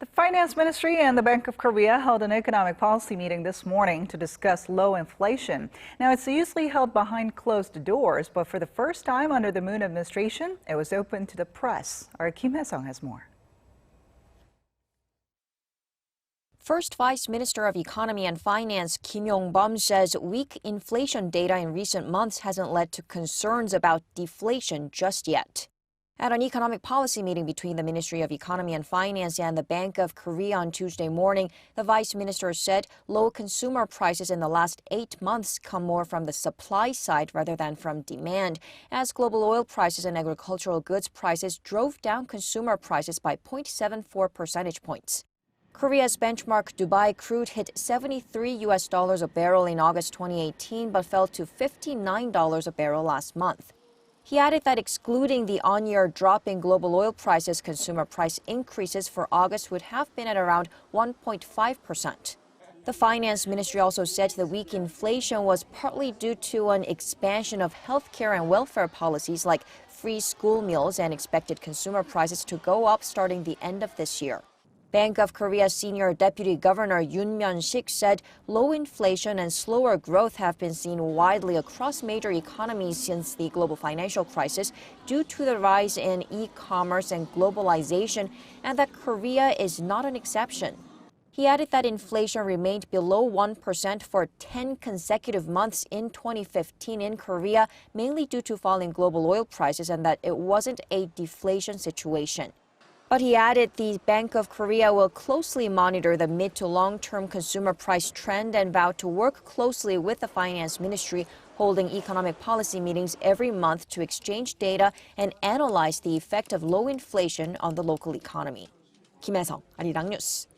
The Finance Ministry and the Bank of Korea held an economic policy meeting this morning to discuss low inflation. Now, it's usually held behind closed doors, but for the first time under the Moon administration, it was open to the press. Our Hyesung has more. First Vice Minister of Economy and Finance Yong-beom says weak inflation data in recent months hasn't led to concerns about deflation just yet. At an economic policy meeting between the Ministry of Economy and Finance and the Bank of Korea on Tuesday morning, the Vice Minister said low consumer prices in the last 8 months come more from the supply side rather than from demand, as global oil prices and agricultural goods prices drove down consumer prices by 0.74 percentage points. Korea's benchmark Dubai crude hit $73 a barrel in August 2018 but fell to $59 a barrel last month. He added that excluding the on-year drop in global oil prices, consumer price increases for August would have been at around 1.5%. The Finance Ministry also said the weak inflation was partly due to an expansion of healthcare and welfare policies like free school meals and expected consumer prices to go up starting the end of this year. Bank of Korea's Senior Deputy Governor Yong-beom said low inflation and slower growth have been seen widely across major economies since the global financial crisis due to the rise in e-commerce and globalization, and that Korea is not an exception. He added that inflation remained below 1% for 10 consecutive months in 2015 in Korea, mainly due to falling global oil prices, and that it wasn't a deflation situation. But he added the Bank of Korea will closely monitor the mid to long-term consumer price trend and vowed to work closely with the Finance Ministry, holding economic policy meetings every month to exchange data and analyze the effect of low inflation on the local economy. 김혜성, 아리랑 뉴스.